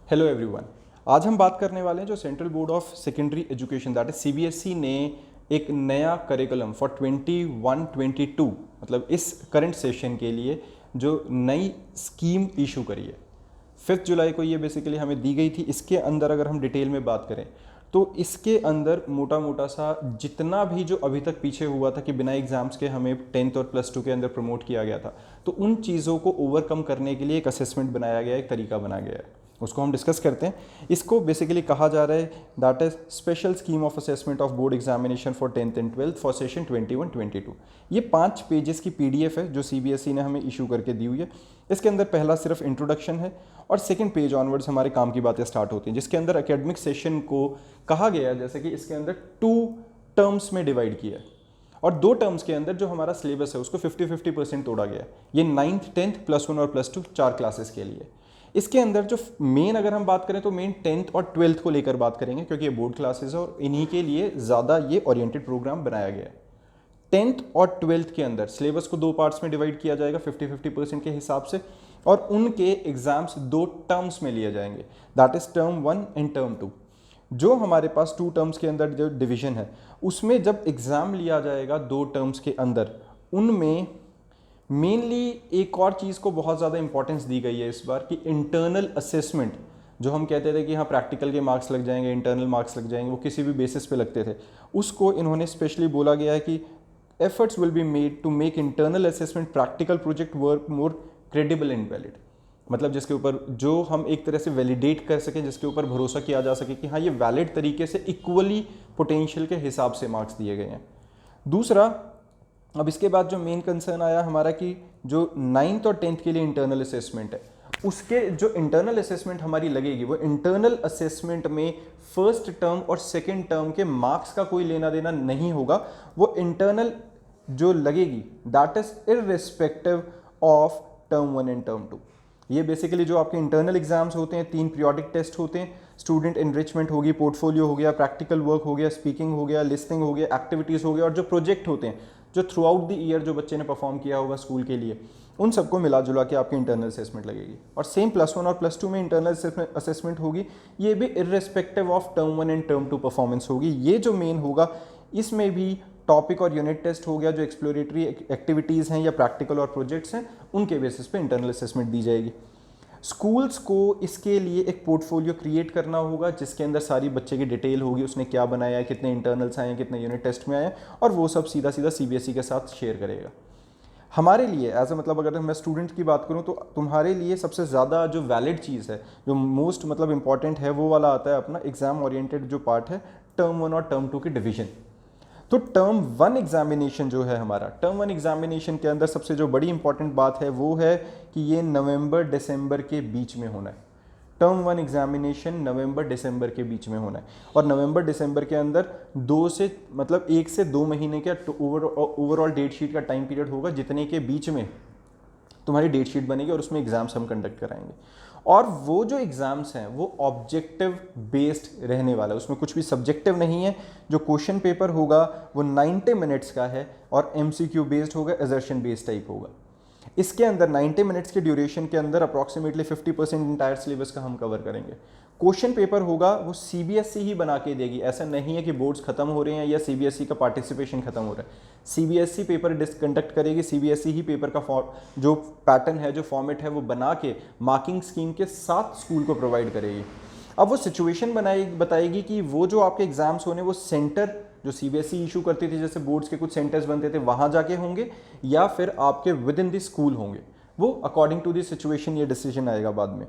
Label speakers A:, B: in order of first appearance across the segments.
A: Hello everyone. आज हम बात करने वाले हैं जो central board of secondary education that is CBSE ने एक नया करिकुलम फॉर 21-22 मतलब इस करंट सेशन के लिए जो नई स्कीम इशू करी है। 5 जुलाई को ये बेसिकली हमें दी गई थी। इसके अंदर अगर हम डिटेल में बात करें तो इसके अंदर मोटा मोटा सा जितना भी जो अभी तक पीछे हुआ था कि बिना एग्जाम्स के हमें 10th और +2 के अंदर प्रमोट किया गया था, तो उन चीज़ों को ओवरकम करने के लिए एक असेसमेंट बनाया गया, एक तरीका बनाया गया है, उसको हम डिस्कस करते हैं। इसको बेसिकली कहा जा रहा है that is special scheme of assessment of board examination for 10th and 12th for session 21-22। ये 5 पेजेस की पीडीएफ है जो सीबीएसई ने हमें इशू करके दी हुई है। इसके अंदर पहला सिर्फ इंट्रोडक्शन है और सेकंड पेज ऑनवर्ड्स हमारे काम की बातें स्टार्ट होती हैं, जिसके अंदर एकेडमिक सेशन को कहा गया है जैसे कि इसके अंदर 2 टर्म्स में डिवाइड किया है और 2 टर्म्स के अंदर जो हमारा सिलेबस है उसको 50-50% तोड़ा गया है। ये 9th 10th +1 और +2 4 क्लासेस के लिए। इसके अंदर जो मेन अगर हम बात करें तो मेन 10th और 12th को लेकर बात करेंगे क्योंकि ये बोर्ड क्लासेस है और इन्हीं के लिए ज़्यादा ये ओरिएंटेड प्रोग्राम बनाया गया है। 10th और 12th के अंदर सिलेबस को 2 पार्ट्स में डिवाइड किया जाएगा 50-50% के हिसाब से और उनके एग्जाम्स 2 टर्म्स में लिए जाएंगे, that is term 1 and term 2। जो हमारे पास 2 टर्म्स के अंदर जो डिवीजन है उसमें जब एग्ज़ाम लिया जाएगा 2 टर्म्स के अंदर, उनमें मेनली एक और चीज़ को बहुत ज़्यादा इंपॉर्टेंस दी गई है इस बार कि इंटरनल असेसमेंट। जो हम कहते थे कि हाँ प्रैक्टिकल के मार्क्स लग जाएंगे, इंटरनल मार्क्स लग जाएंगे, वो किसी भी बेसिस पे लगते थे, उसको इन्होंने स्पेशली बोला गया है कि efforts will be made to make internal assessment practical project work more credible and valid. मतलब जिसके ऊपर जो हम एक तरह से वैलिडेट कर सकें, जिसके ऊपर भरोसा किया जा सके कि हाँ ये वैलिड तरीके से इक्वली पोटेंशियल के हिसाब से मार्क्स दिए गए हैं। दूसरा, अब इसके बाद जो मेन कंसर्न आया हमारा कि जो 9th और 10th के लिए इंटरनल असेसमेंट है, उसके जो इंटरनल असेसमेंट हमारी लगेगी वो इंटरनल असेसमेंट में फर्स्ट टर्म और सेकंड टर्म के मार्क्स का कोई लेना देना नहीं होगा। वो इंटरनल जो लगेगी that is irrespective of term 1 and term 2। ये बेसिकली जो आपके इंटरनल एग्जाम्स होते हैं, 3 पीरियोडिक टेस्ट होते हैं, स्टूडेंट एनरिचमेंट होगी, पोर्टफोलियो हो गया, प्रैक्टिकल वर्क हो गया, स्पीकिंग हो गया, लिसनिंग हो गया, एक्टिविटीज़ हो गया और जो प्रोजेक्ट होते हैं जो थ्रू आउट द ईयर जो बच्चे ने परफॉर्म किया होगा स्कूल के लिए, उन सबको मिला जुला के आपकी इंटरनल असेसमेंट लगेगी। और सेम +1 और +2 में इंटरनल असेसमेंट होगी, ये भी irrespective of term 1 and term 2 performance होगी। ये जो मेन होगा इसमें भी टॉपिक और यूनिट टेस्ट हो गया, जो एक्सप्लोरेटरी एक्टिविटीज़ हैं या प्रैक्टिकल और प्रोजेक्ट्स हैं, उनके बेसिस पे इंटरनल असेसमेंट दी जाएगी। स्कूल्स को इसके लिए एक पोर्टफोलियो क्रिएट करना होगा जिसके अंदर सारी बच्चे की डिटेल होगी, उसने क्या बनाया है, कितने इंटरनल्स आए हैं, कितने यूनिट टेस्ट में आए हैं, और वो सब सीधा सीधा सीबीएसई के साथ शेयर करेगा। हमारे लिए एज ए मतलब अगर मैं स्टूडेंट की बात करूं तो तुम्हारे लिए सबसे ज़्यादा जो वैलिड चीज़ है, जो मोस्ट मतलब इंपॉर्टेंट है, वो वाला आता है अपना एग्जाम ओरिएंटेड जो पार्ट है, टर्म 1 और टर्म 2 की डिवीजन। तो टर्म 1 एग्जामिनेशन जो है हमारा, टर्म 1 एग्जामिनेशन के अंदर सबसे जो बड़ी इंपॉर्टेंट बात है वो है कि ये नवंबर दिसंबर के बीच में होना है। टर्म 1 एग्जामिनेशन नवंबर दिसंबर के बीच में होना है और नवंबर दिसंबर के अंदर 1 से 2 महीने का ओवरऑल डेट शीट का टाइम पीरियड होगा, जितने के बीच में तुम्हारी डेट शीट बनेगी और उसमें एग्जाम्स हम कंडक्ट कराएंगे। और वो जो एग्जाम्स हैं वो ऑब्जेक्टिव बेस्ड रहने वाला है, उसमें कुछ भी सब्जेक्टिव नहीं है। जो क्वेश्चन पेपर होगा वो 90 मिनट्स का है और एमसीक्यू बेस्ड होगा, असर्शन बेस्ड टाइप होगा। इसके अंदर 90 मिनट्स के ड्यूरेशन के अंदर अप्रॉक्सीमेटली 50% इंटायर सिलेबस का हम कवर करेंगे। क्वेश्चन पेपर होगा वो सीबीएसई ही बना के देगी, ऐसा नहीं है कि बोर्ड्स खत्म हो रहे हैं या सीबीएसई का पार्टिसिपेशन खत्म हो रहा है। सीबीएसई पेपर कंडक्ट करेगी, सीबीएसई ही पेपर का जो पैटर्न है, जो फॉर्मेट है, वो बना के मार्किंग स्कीम के साथ स्कूल को प्रोवाइड करेगी। अब वो सिचुएशन बताएगी कि वो जो आपके एग्जाम्स होने वो सेंटर जो सीबीएसई इशू करती थी, जैसे बोर्ड्स के कुछ सेंटर्स बनते थे वहाँ जाके होंगे या फिर आपके विद इन द स्कूल होंगे, वो अकॉर्डिंग टू द सिचुएशन ये डिसीजन आएगा बाद में।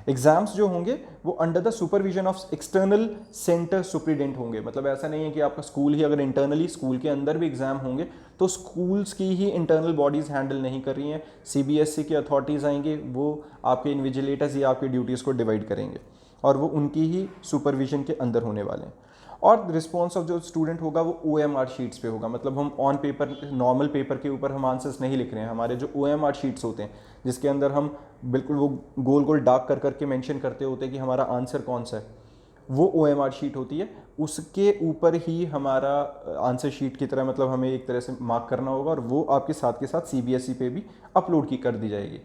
A: एग्जाम्स जो होंगे वो under the supervision of external centre superintendent होंगे। मतलब ऐसा नहीं है कि आपका स्कूल ही, अगर इंटरनली स्कूल के अंदर भी एग्जाम होंगे तो स्कूल्स की ही इंटरनल बॉडीज़ हैंडल नहीं कर रही हैं, सीबीएसई की अथॉरिटीज़ आएंगे, वो आपके इन्विजिलेटर्स या आपकी ड्यूटीज़ को डिवाइड करेंगे और वो उनकी ही सुपरविजन के अंदर होने वाले हैं। और रिस्पॉन्स ऑफ जो स्टूडेंट होगा वो OMR शीट्स पे होगा। मतलब हम ऑन पेपर, नॉर्मल पेपर के ऊपर हम आंसर्स नहीं लिख रहे हैं, हमारे जो OMR शीट्स होते हैं जिसके अंदर हम बिल्कुल वो गोल गोल डार्क कर करके मेंशन करते होते हैं कि हमारा आंसर कौन सा है, वो OMR शीट होती है। उसके ऊपर ही हमारा आंसर शीट की तरह मतलब हमें एक तरह से मार्क करना होगा और वो आपके साथ के साथ CBSE पे भी अपलोड की कर दी जाएगी।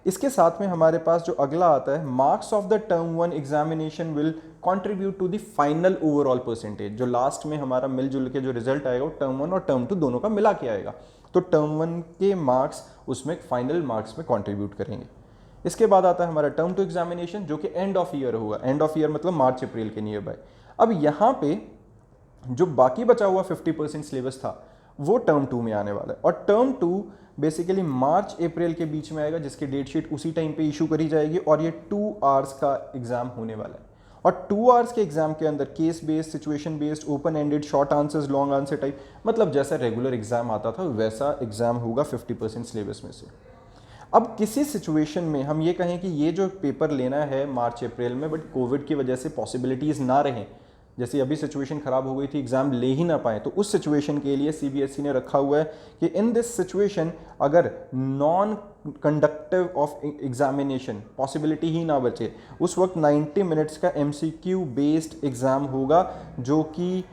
A: इसके साथ में हमारे पास जो अगला आता है, marks of the term 1 examination will contribute to the final overall percentage. जो लास्ट में हमारा मिलजुल के जो रिजल्ट आएगा वो टर्म 1 और टर्म 2 दोनों का मिला के आएगा, तो टर्म 1 के मार्क्स उसमें फाइनल मार्क्स में कंट्रीब्यूट करेंगे। इसके बाद आता है हमारा टर्म 2 एग्जामिनेशन, जो कि एंड ऑफ ईयर होगा। एंड ऑफ ईयर मतलब मार्च अप्रैल के नियर बाय। अब यहाँ पे जो बाकी बचा हुआ 50% सिलेबस था वो टर्म 2 में आने वाला है, और टर्म 2 बेसिकली मार्च अप्रैल के बीच में आएगा, जिसकी डेट शीट उसी टाइम पे इशू करी जाएगी, और ये 2 आवर्स का एग्जाम होने वाला है। और 2 आवर्स के एग्जाम के अंदर case based, situation based, open ended, short answers, long answer type, मतलब जैसा रेगुलर एग्जाम आता था वैसा एग्जाम होगा 50% सिलेबस में से। अब किसी सिचुएशन में हम ये कहें कि ये जो पेपर लेना है मार्च अप्रैल में, बट कोविड की वजह से पॉसिबिलिटीज़ ना रहें, जैसे अभी सिचुएशन खराब हो गई थी, एग्जाम ले ही ना पाए, तो उस सिचुएशन के लिए सीबीएसई ने रखा हुआ है कि इन दिस सिचुएशन अगर non conductive of examination possibility ही ना बचे, उस वक्त 90 मिनट्स का एमसीक्यू बेस्ड एग्जाम होगा, जो कि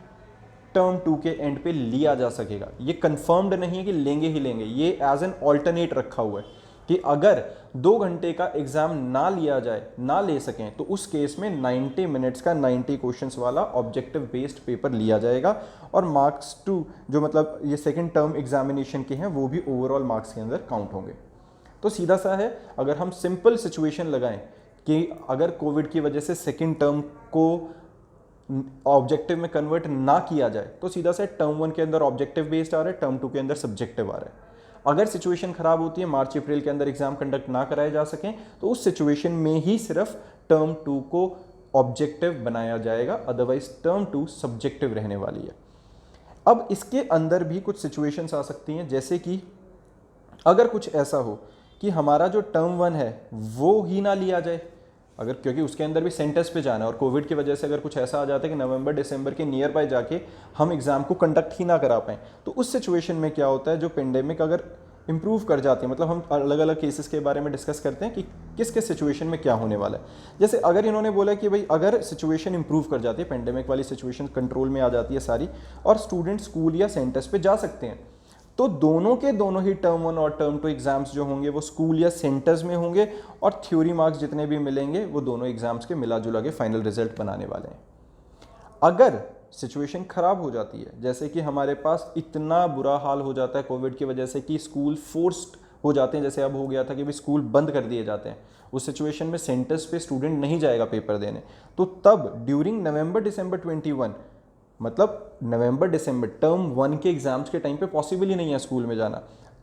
A: टर्म 2 के एंड पे लिया जा सकेगा। ये कंफर्म्ड नहीं है कि लेंगे ही लेंगे, ये एज एन ऑल्टरनेट रखा हुआ है कि अगर 2 घंटे का एग्जाम ना लिया जाए, ना ले सकें, तो उस केस में 90 मिनट्स का 90 क्वेश्चंस वाला ऑब्जेक्टिव बेस्ड पेपर लिया जाएगा, और मार्क्स 2 जो मतलब ये सेकंड टर्म एग्जामिनेशन के हैं वो भी ओवरऑल मार्क्स के अंदर काउंट होंगे। तो सीधा सा है, अगर हम सिंपल सिचुएशन लगाएं कि अगर कोविड की वजह से सेकंड टर्म को ऑब्जेक्टिव में कन्वर्ट ना किया जाए, तो सीधा सा टर्म 1 के अंदर ऑब्जेक्टिव बेस्ड आ रहा है, टर्म 2 के अंदर सब्जेक्टिव आ रहा है। अगर सिचुएशन खराब होती है, मार्च अप्रैल के अंदर एग्जाम कंडक्ट ना कराए जा सकें, तो उस सिचुएशन में ही सिर्फ टर्म 2 को ऑब्जेक्टिव बनाया जाएगा, अदरवाइज टर्म 2 सब्जेक्टिव रहने वाली है। अब इसके अंदर भी कुछ सिचुएशंस आ सकती हैं, जैसे कि अगर कुछ ऐसा हो कि हमारा जो टर्म 1 है वो ही ना लिया जाए, अगर क्योंकि उसके अंदर भी सेंटर्स पे जाना है, और कोविड की वजह से अगर कुछ ऐसा आ जाता है कि नवंबर दिसंबर के नियर बाय जाके हम एग्जाम को कंडक्ट ही ना करा पाएँ, तो उस सिचुएशन में क्या होता है, जो पेंडेमिक अगर इंप्रूव कर जाती है, मतलब हम अलग अलग केसेस के बारे में डिस्कस करते हैं कि किस किस सिचुएशन में क्या होने वाला है। जैसे अगर इन्होंने बोला कि भाई अगर सिचुएशन इंप्रूव कर जाती है, पेंडेमिक वाली सिचुएशन कंट्रोल में आ जाती है सारी, और स्टूडेंट स्कूल या सेंटर्स पे जा सकते हैं, तो दोनों के दोनों ही टर्म 1 और टर्म 2 एग्जाम्स जो होंगे वो स्कूल या सेंटर्स में होंगे, और थ्योरी मार्क्स जितने भी मिलेंगे वो दोनों एग्जाम्स के मिला जुला के फाइनल रिजल्ट बनाने वाले हैं। अगर सिचुएशन खराब हो जाती है, जैसे कि हमारे पास इतना बुरा हाल हो जाता है कोविड की वजह से कि स्कूल फोर्स्ड हो जाते हैं, जैसे अब हो गया था कि भी स्कूल बंद कर दिए जाते हैं, उस सिचुएशन में सेंटर्स पे स्टूडेंट नहीं जाएगा पेपर देने, तो तब ड्यूरिंग नवंबर दिसंबर 21, मतलब नवंबर दिसंबर टर्म 1 के एग्जाम्स के टाइम पे पॉसिबल ही नहीं है स्कूल में जाना,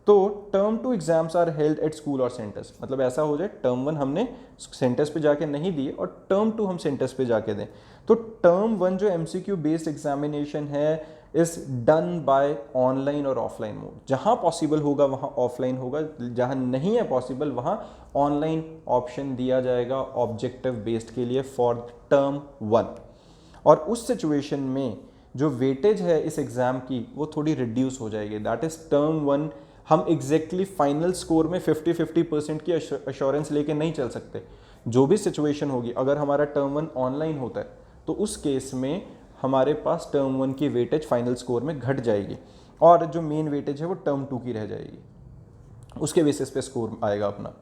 A: तो term 2 exams are held at school or centres. मतलब ऐसा हो जाए टर्म 1 हमने सेंटर्स पे जाके नहीं दिए और टर्म 2 हम सेंटर्स पे जाके दें, तो टर्म 1 जो एमसीक्यू बेस्ड एग्जामिनेशन है इज डन बाय ऑनलाइन और ऑफलाइन मोड। जहां पॉसिबल होगा वहां ऑफलाइन होगा, जहां नहीं है पॉसिबल वहां ऑनलाइन ऑप्शन दिया जाएगा ऑब्जेक्टिव बेस्ड के लिए फॉर टर्म 1। और उस सिचुएशन में जो वेटेज है इस एग्जाम की वो थोड़ी रिड्यूस हो जाएगी, दैट इज टर्म 1 हम एग्जैक्टली फाइनल स्कोर में 50-50% की अश्योरेंस लेके नहीं चल सकते। जो भी सिचुएशन होगी, अगर हमारा टर्म 1 ऑनलाइन होता है तो उस केस में हमारे पास टर्म 1 की वेटेज फाइनल स्कोर में घट जाएगी, और जो मेन वेटेज है वो टर्म 2 की रह जाएगी, उसके बेसिस पे स्कोर आएगा अपना।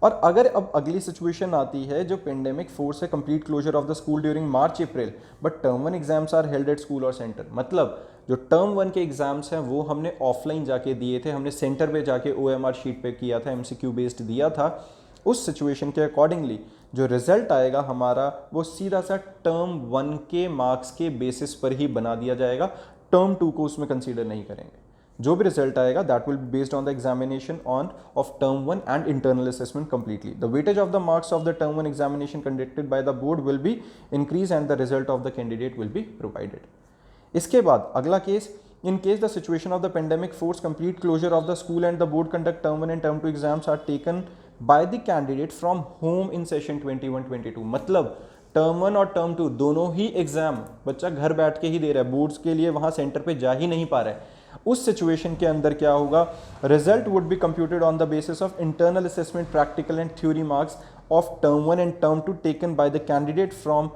A: और अगर अब अगली सिचुएशन आती है जो पेंडेमिक फोर्स है complete closure of the school during March April, but term 1 exams are held at school or centre, मतलब जो टर्म 1 के एग्जाम्स हैं वो हमने ऑफलाइन जाके दिए थे, हमने सेंटर पे जाके OMR शीट पे किया था, MCQ बेस्ड दिया था, उस सिचुएशन के अकॉर्डिंगली जो रिजल्ट आएगा हमारा वो सीधा सा टर्म 1 के मार्क्स के बेसिस पर ही बना दिया जाएगा, टर्म 2 को उसमें कंसीडर नहीं करेंगे। जो भी रिजल्ट आएगा that will be based on the examination on off term 1 and internal assessment completely. The weightage of the marks of the term 1 examination conducted by the board will be increase and the result of the candidate will be provided. इसके बाद अगला case, in case the situation of the pandemic force complete closure of the school and the board conduct term 1 and term 2 exams are taken by the candidate from home in session 21-22, मतलब term 1 और term 2 दोनों ही exam बच्चा घर बैठ के ही दे रहा है, boards के लिए वहां सेंटर पे जा ही नहीं पा रहा है। उस सिचुएशन के अंदर क्या होगा, result would be computed on the basis of internal assessment practical and theory marks of term 1 and term 2 taken by the candidate from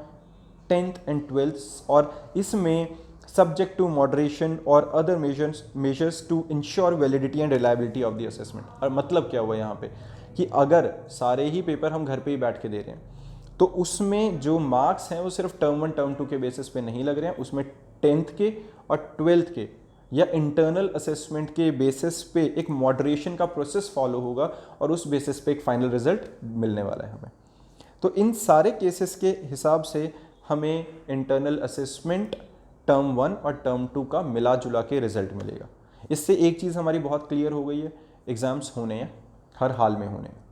A: 10th and 12th, और इसमें subject to moderation or other measures to ensure validity and reliability of the assessment। और मतलब क्या हुआ यहाँ पे कि अगर सारे ही पेपर हम घर पे ही बैठ के दे रहे हैं तो उसमें जो मार्क्स हैं वो सिर्फ टर्म 1 टर्म 2 के बेसिस पे नहीं लग रहे हैं, उसमें 10th के और 12th के या इंटरनल असेसमेंट के बेसिस पे एक मॉडरेशन का प्रोसेस फॉलो होगा और उस बेसिस पे एक फाइनल रिजल्ट मिलने वाला है हमें। तो इन सारे केसेस के हिसाब से हमें इंटरनल असेसमेंट टर्म 1 और टर्म 2 का मिला जुला के रिजल्ट मिलेगा। इससे एक चीज़ हमारी बहुत क्लियर हो गई है, एग्ज़ाम्स होने हैं, हर हाल में होने हैं,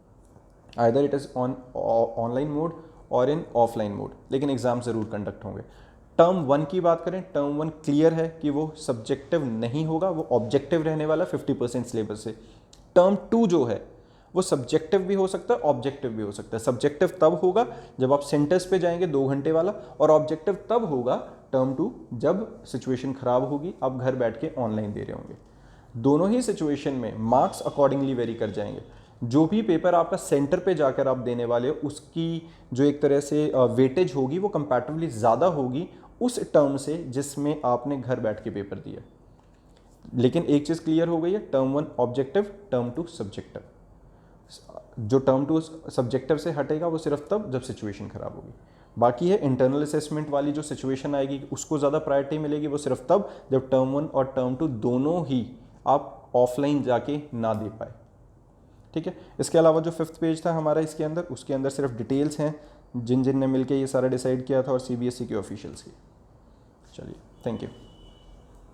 A: either it is online mode और इन ऑफलाइन मोड, लेकिन एग्ज़ाम ज़रूर कंडक्ट होंगे। टर्म 1 की बात करें, टर्म 1 क्लियर है कि वो सब्जेक्टिव नहीं होगा, वो ऑब्जेक्टिव रहने वाला 50% सिलेबस से। टर्म 2 जो है वो सब्जेक्टिव भी हो सकता है, ऑब्जेक्टिव भी हो सकता है। सब्जेक्टिव तब होगा जब आप सेंटर्स पे जाएंगे 2 घंटे वाला, और ऑब्जेक्टिव तब होगा टर्म 2 जब सिचुएशन खराब होगी, आप घर बैठ के ऑनलाइन दे रहे होंगे। दोनों ही सिचुएशन में मार्क्स अकॉर्डिंगली वेरी कर जाएंगे। जो भी पेपर आपका सेंटर पे जाकर आप देने वाले हो उसकी जो एक तरह से वेटेज होगी वो कंपैरेटिवली ज़्यादा होगी उस टर्म से जिसमें आपने घर बैठ के पेपर दिया। लेकिन एक चीज़ क्लियर हो गई है, टर्म 1 ऑब्जेक्टिव, टर्म 2 सब्जेक्टिव। जो टर्म 2 सब्जेक्टिव से हटेगा वो सिर्फ तब जब सिचुएशन खराब होगी। बाकी है इंटरनल असेसमेंट वाली जो सिचुएशन आएगी उसको ज़्यादा प्रायोरिटी मिलेगी, वो सिर्फ तब जब टर्म 1 और टर्म 2 दोनों ही आप ऑफलाइन जाके ना दे पाए। ठीक है, इसके अलावा जो 5th पेज था हमारा इसके अंदर, उसके अंदर सिर्फ डिटेल्स हैं जिन जिन ने मिलके ये सारा डिसाइड किया था और CBSE के ऑफिशियल्स की। चलिए, थैंक यू।